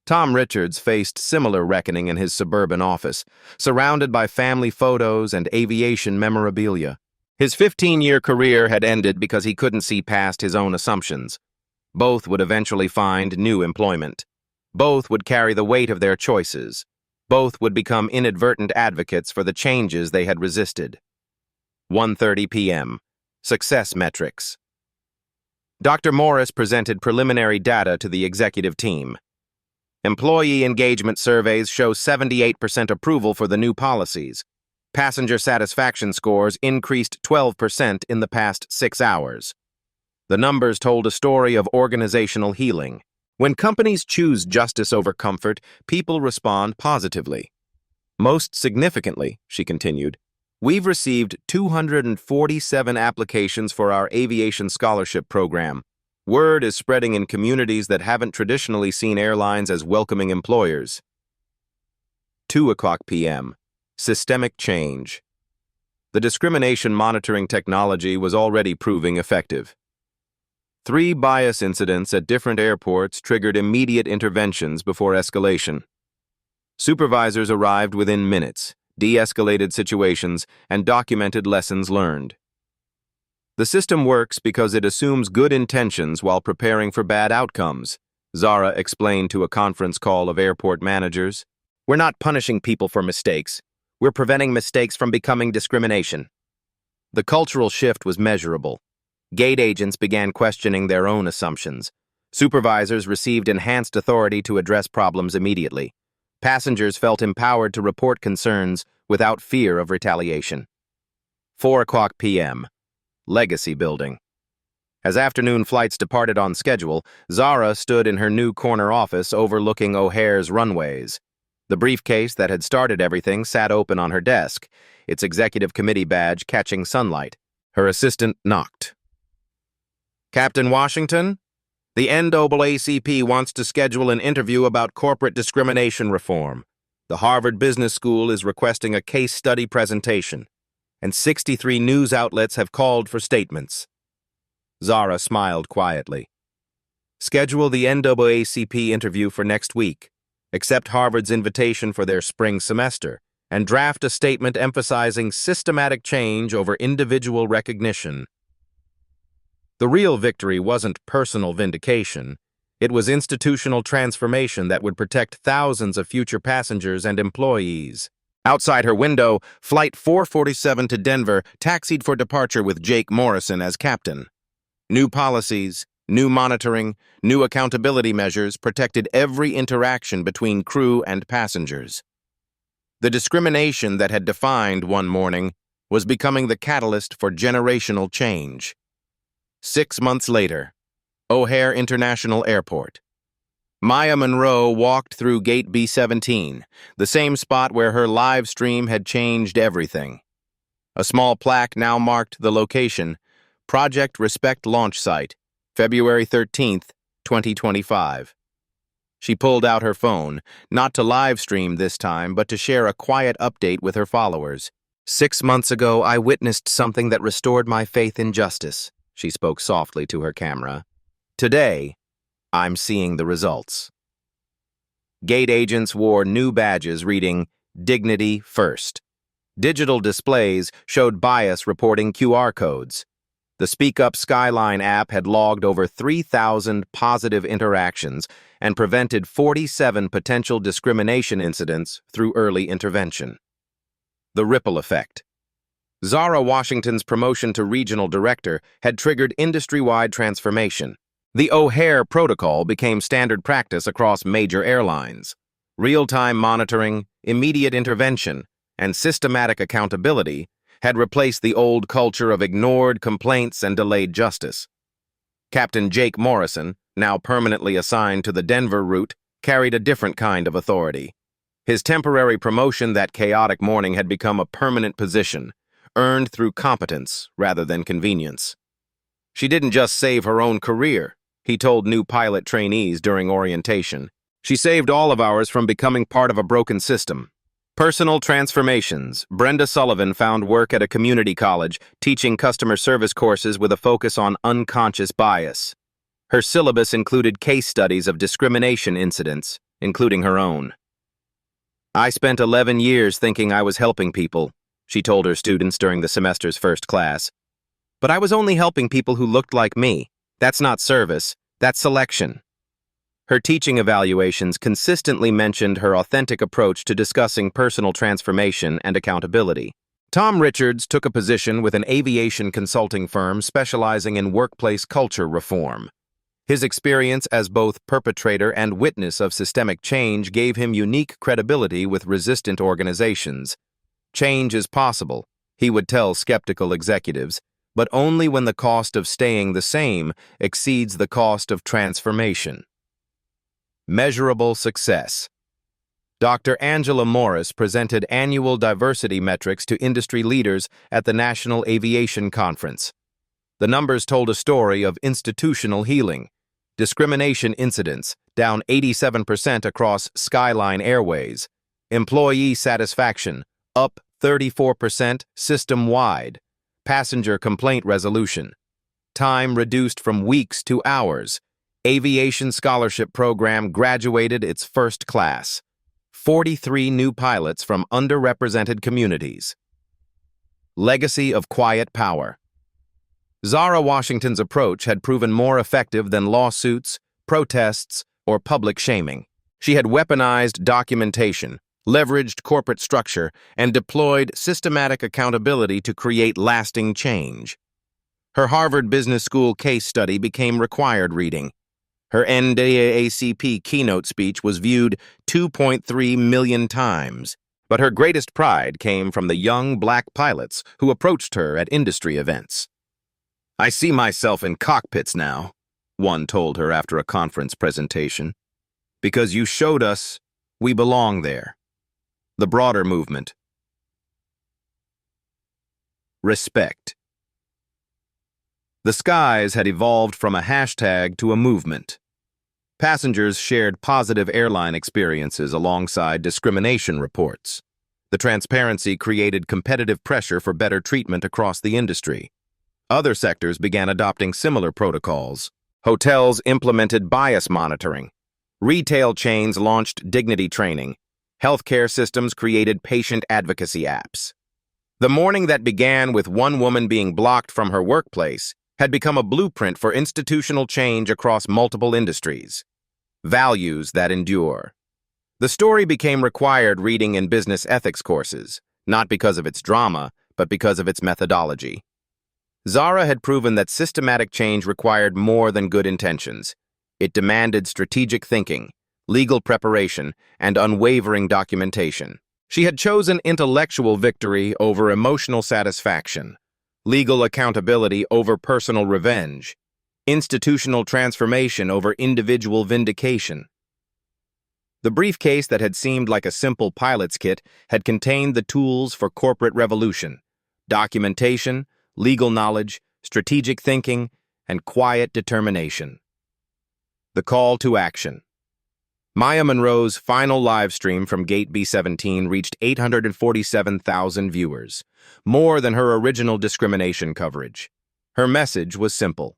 Tom Richards faced similar reckoning in his suburban office, surrounded by family photos and aviation memorabilia. His 15-year career had ended because he couldn't see past his own assumptions. Both would eventually find new employment. Both would carry the weight of their choices. Both would become inadvertent advocates for the changes they had resisted. 1:30 p.m. Success metrics. Dr. Morris presented preliminary data to the executive team. Employee engagement surveys show 78% approval for the new policies. Passenger satisfaction scores increased 12% in the past 6 hours. The numbers told a story of organizational healing. When companies choose justice over comfort, people respond positively. Most significantly, she continued, we've received 247 applications for our aviation scholarship program. Word is spreading in communities that haven't traditionally seen airlines as welcoming employers. 2:00 p.m. Systemic change. The discrimination monitoring technology was already proving effective. 3 bias incidents at different airports triggered immediate interventions before escalation. Supervisors arrived within minutes, de-escalated situations, and documented lessons learned. The system works because it assumes good intentions while preparing for bad outcomes, Zara explained to a conference call of airport managers. We're not punishing people for mistakes. We're preventing mistakes from becoming discrimination. The cultural shift was measurable. Gate agents began questioning their own assumptions. Supervisors received enhanced authority to address problems immediately. Passengers felt empowered to report concerns without fear of retaliation. 4:00 p.m. Legacy building. As afternoon flights departed on schedule, Zara stood in her new corner office overlooking O'Hare's runways. The briefcase that had started everything sat open on her desk, its executive committee badge catching sunlight. Her assistant knocked. Captain Washington, the NAACP wants to schedule an interview about corporate discrimination reform. The Harvard Business School is requesting a case study presentation, and 63 news outlets have called for statements. Zara smiled quietly. Schedule the NAACP interview for next week. Accept Harvard's invitation for their spring semester, and draft a statement emphasizing systematic change over individual recognition. The real victory wasn't personal vindication. It was institutional transformation that would protect thousands of future passengers and employees. Outside her window, Flight 447 to Denver taxied for departure with Jake Morrison as captain. New policies, new monitoring, new accountability measures protected every interaction between crew and passengers. The discrimination that had defined one morning was becoming the catalyst for generational change. 6 months later, O'Hare International Airport. Maya Monroe walked through Gate B17, the same spot where her live stream had changed everything. A small plaque now marked the location, Project Respect Launch Site, February 13th, 2025. She pulled out her phone, not to live stream this time, but to share a quiet update with her followers. 6 months ago, I witnessed something that restored my faith in justice, she spoke softly to her camera. Today, I'm seeing the results. Gate agents wore new badges reading, Dignity First. Digital displays showed bias reporting QR codes. The Speak Up Skyline app had logged over 3,000 positive interactions and prevented 47 potential discrimination incidents through early intervention. The ripple effect. Zara Washington's promotion to regional director had triggered industry-wide transformation. The O'Hare protocol became standard practice across major airlines. Real-time monitoring, immediate intervention, and systematic accountability had replaced the old culture of ignored complaints and delayed justice. Captain Jake Morrison, now permanently assigned to the Denver route, carried a different kind of authority. His temporary promotion that chaotic morning had become a permanent position, earned through competence rather than convenience. She didn't just save her own career, he told new pilot trainees during orientation. She saved all of ours from becoming part of a broken system. Personal transformations. Brenda Sullivan found work at a community college, teaching customer service courses with a focus on unconscious bias. Her syllabus included case studies of discrimination incidents, including her own. I spent 11 years thinking I was helping people, she told her students during the semester's first class. But I was only helping people who looked like me. That's not service, that's selection. Her teaching evaluations consistently mentioned her authentic approach to discussing personal transformation and accountability. Tom Richards took a position with an aviation consulting firm specializing in workplace culture reform. His experience as both perpetrator and witness of systemic change gave him unique credibility with resistant organizations. Change is possible, he would tell skeptical executives, but only when the cost of staying the same exceeds the cost of transformation. Measurable success. Dr. Angela Morris presented annual diversity metrics to industry leaders at the National Aviation Conference. The numbers told a story of institutional healing. Discrimination incidents down 87% across Skyline Airways. Employee satisfaction up 34% system-wide. Passenger complaint resolution. Time reduced from weeks to hours. Aviation scholarship program graduated its first class. 43 new pilots from underrepresented communities. Legacy of quiet power. Zara Washington's approach had proven more effective than lawsuits, protests, or public shaming. She had weaponized documentation, leveraged corporate structure, and deployed systematic accountability to create lasting change. Her Harvard Business School case study became required reading. Her NAACP keynote speech was viewed 2.3 million times, but her greatest pride came from the young black pilots who approached her at industry events. "I see myself in cockpits now," one told her after a conference presentation, "because you showed us we belong there." The broader movement. Respect. The skies had evolved from a hashtag to a movement. Passengers shared positive airline experiences alongside discrimination reports. The transparency created competitive pressure for better treatment across the industry. Other sectors began adopting similar protocols. Hotels implemented bias monitoring. Retail chains launched dignity training. Healthcare systems created patient advocacy apps. The morning that began with one woman being blocked from her workplace had become a blueprint for institutional change across multiple industries. Values that endure. The story became required reading in business ethics courses, not because of its drama, but because of its methodology. Zara had proven that systematic change required more than good intentions. It demanded strategic thinking, legal preparation, and unwavering documentation. She had chosen intellectual victory over emotional satisfaction, legal accountability over personal revenge, institutional transformation over individual vindication. The briefcase that had seemed like a simple pilot's kit had contained the tools for corporate revolution: documentation, legal knowledge, strategic thinking, and quiet determination. The call to action. Maya Monroe's final live stream from Gate B-17 reached 847,000 viewers, more than her original discrimination coverage. Her message was simple.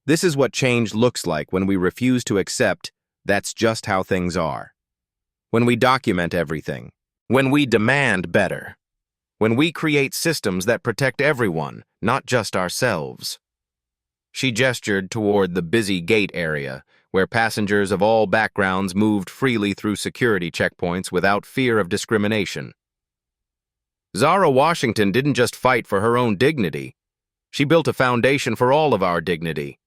This is what change looks like when we refuse to accept that's just how things are. When we document everything. When we demand better. When we create systems that protect everyone, not just ourselves. She gestured toward the busy gate area, where passengers of all backgrounds moved freely through security checkpoints without fear of discrimination. Zara Washington didn't just fight for her own dignity. She built a foundation for all of our dignity.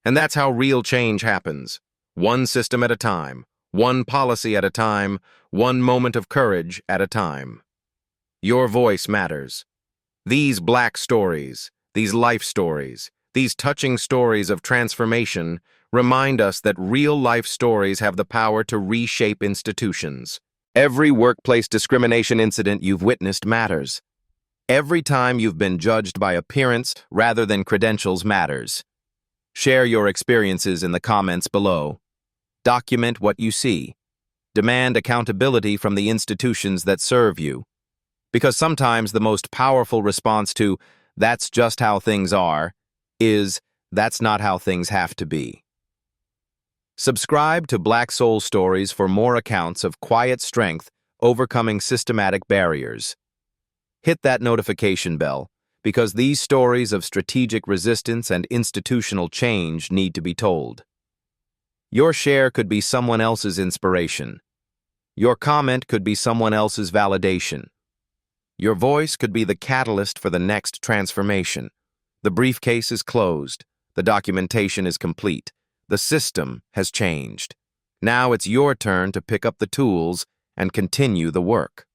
And that's how real change happens. One system at a time, one policy at a time, one moment of courage at a time. Your voice matters. These black stories, these life stories, these touching stories of transformation remind us that real-life stories have the power to reshape institutions. Every workplace discrimination incident you've witnessed matters. Every time you've been judged by appearance rather than credentials matters. Share your experiences in the comments below. Document what you see. Demand accountability from the institutions that serve you. Because sometimes the most powerful response to "that's just how things are" is "that's not how things have to be." Subscribe to Black Soul Stories for more accounts of quiet strength overcoming systematic barriers. Hit that notification bell, because these stories of strategic resistance and institutional change need to be told. Your share could be someone else's inspiration. Your comment could be someone else's validation. Your voice could be the catalyst for the next transformation. The briefcase is closed. The documentation is complete. The system has changed. Now it's your turn to pick up the tools and continue the work.